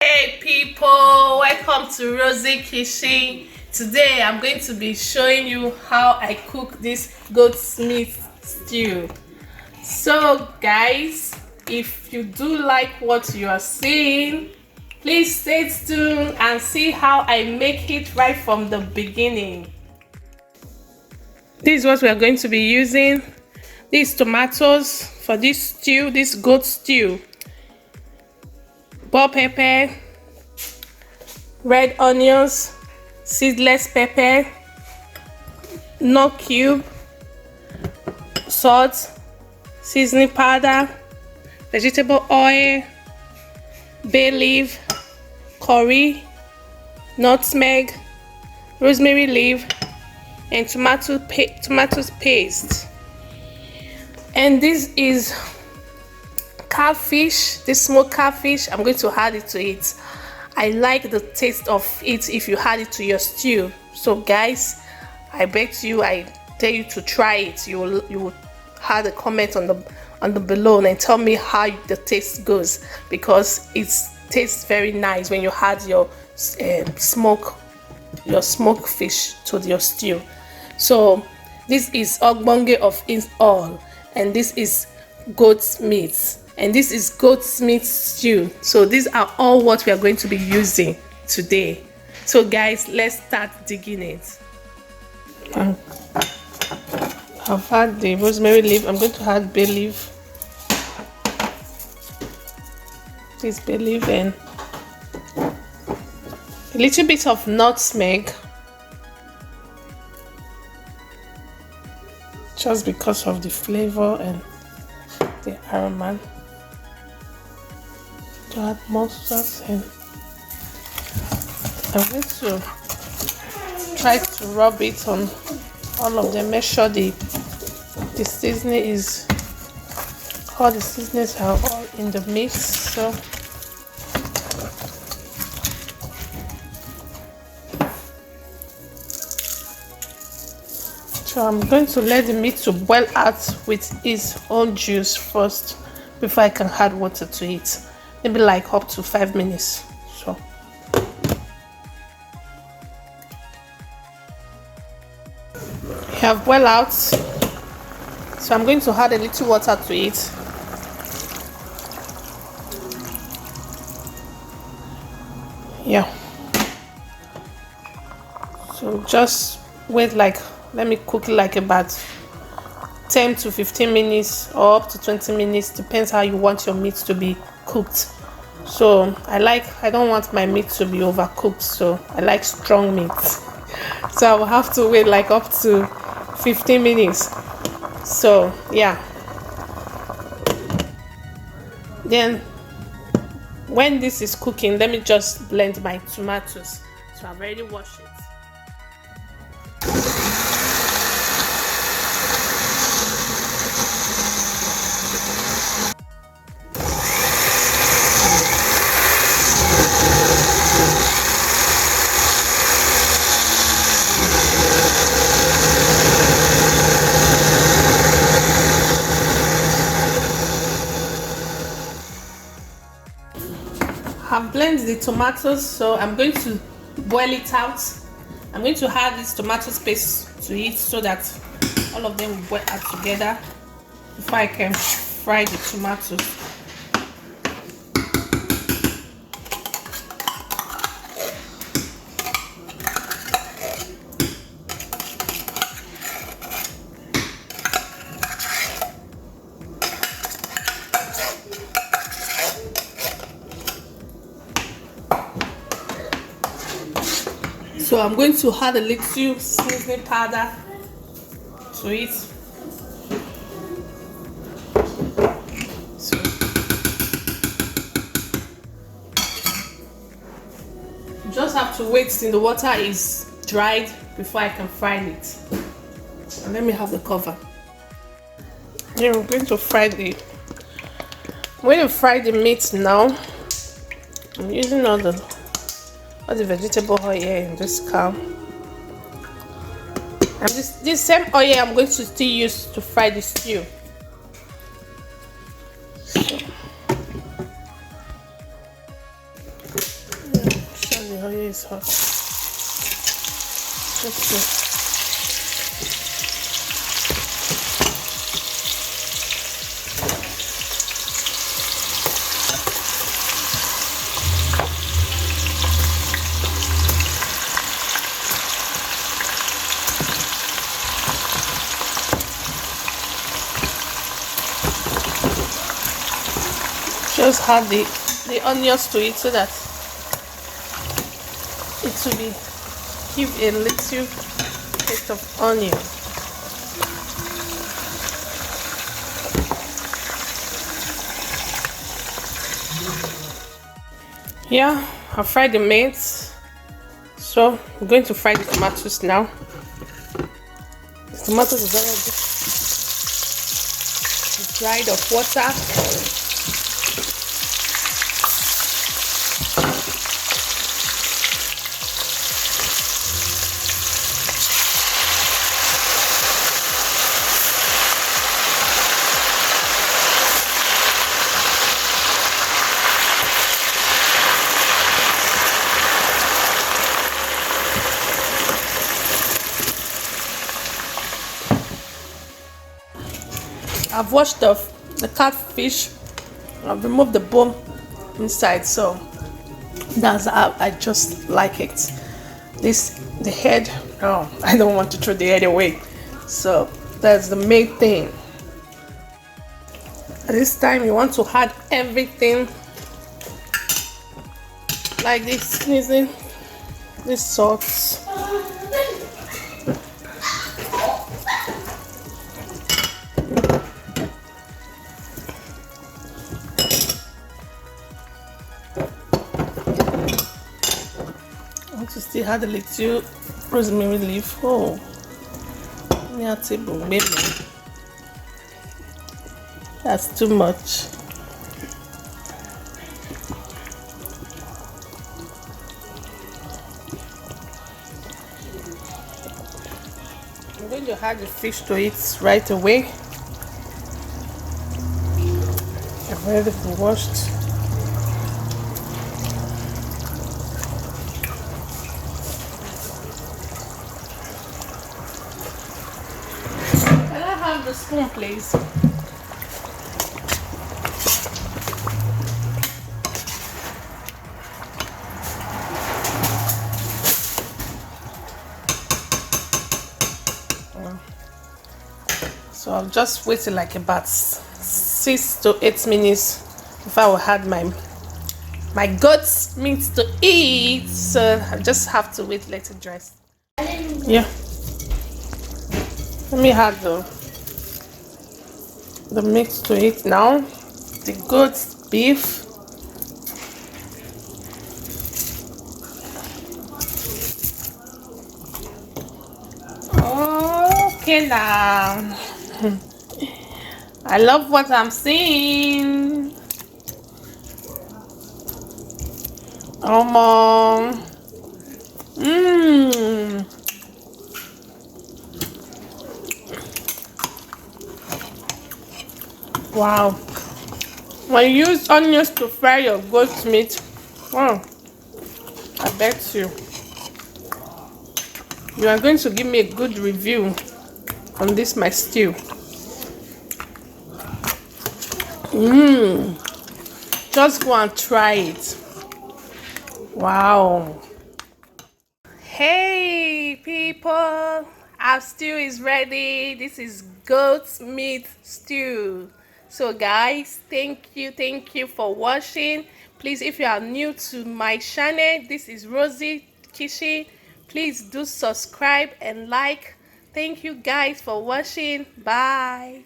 Hey people, welcome to Rozzy Kitchen. Today I'm going to be showing you how I cook this goat's meat stew. So guys, if you do like what you are seeing, please stay tuned and see how I make it right from the beginning. This is what we are going to be using. These tomatoes for this stew, this goat stew. Bell pepper, red onions, seedless pepper, nut cube, salt, seasoning powder, vegetable oil, bay leaf, curry, nutmeg, rosemary leaf, and tomatoes paste. And this is catfish, this smoked catfish. I'm going to add it to it. I like the taste of it if you add it to your stew. So guys, I beg you, I dare you to try it. You will add a comment on the below and tell me how the taste goes, because it tastes very nice when you add your smoked fish to your stew. So this is ogbonge of it all, and this is goat's meat. And this is goat's meat stew. So these are all what we are going to be using today. So guys, let's start digging it. I've had the rosemary leaf. I'm going to add bay leaf. This bay leaf and a little bit of nutmeg, just because of the flavor and the aroma. To add more salt, and I'm going to try to rub it on all of them. Make sure the seasoning is, all the seasonings are all in the mix. So I'm going to let the meat to boil out with its own juice first before I can add water to it. Maybe like up to 5 minutes. So we have boiled out. So I'm going to add a little water to it. Yeah. So just wait, like, let me cook it like about 10 to 15 minutes or up to 20 minutes, depends how you want your meat to be cooked. So I don't want my meat to be overcooked, so I like strong meat. So I will have to wait like up to 15 minutes. So yeah, then when this is cooking, let me just blend my tomatoes. So I've already washed it. I've blended the tomatoes, so I'm going to boil it out. I'm going to add this tomato paste to it so that all of them will boil out together before I can fry the tomatoes. So I'm going to add a little seasoning powder to it. So you just have to wait till the water is dried before I can fry it. And let me have the cover. Yeah, I'm going to fry the meat now. I'm using all the vegetable oil in this can. And this same oil I'm going to still use to fry the stew. So the oil is hot. Let's see. Just add the onions to it so that it will be give a little taste of onion. Yeah, I fried the meat, so I'm going to fry the tomatoes now. The tomatoes is already dried of water. I've washed off the catfish. I've removed the bone inside, so that's how I just like it. The head, oh, I don't want to throw the head away, so that's the main thing. At this time you want to add everything like this, using this salt. To still add a little rosemary leaf. Oh, yeah, table baby. That's too much. I'm going to add the fish to it right away. I've already been washed. The spoon, please. So I'll just wait like about 6 to 8 minutes before I will add my goat's meat to eat. So I just have to wait, let it dry. Yeah. Let me add the meat to it now. The goat's beef. Okay now. I love what I'm seeing. Wow. When you use onions to fry your goat meat, wow, I bet you are going to give me a good review on this my stew. Just go and try it. Wow. Hey people, our stew is ready. This is goat meat stew. So guys, thank you for watching. Please, if you are new to my channel, this is Rozzy Kitchen. Please do subscribe and like. Thank you guys for watching. Bye.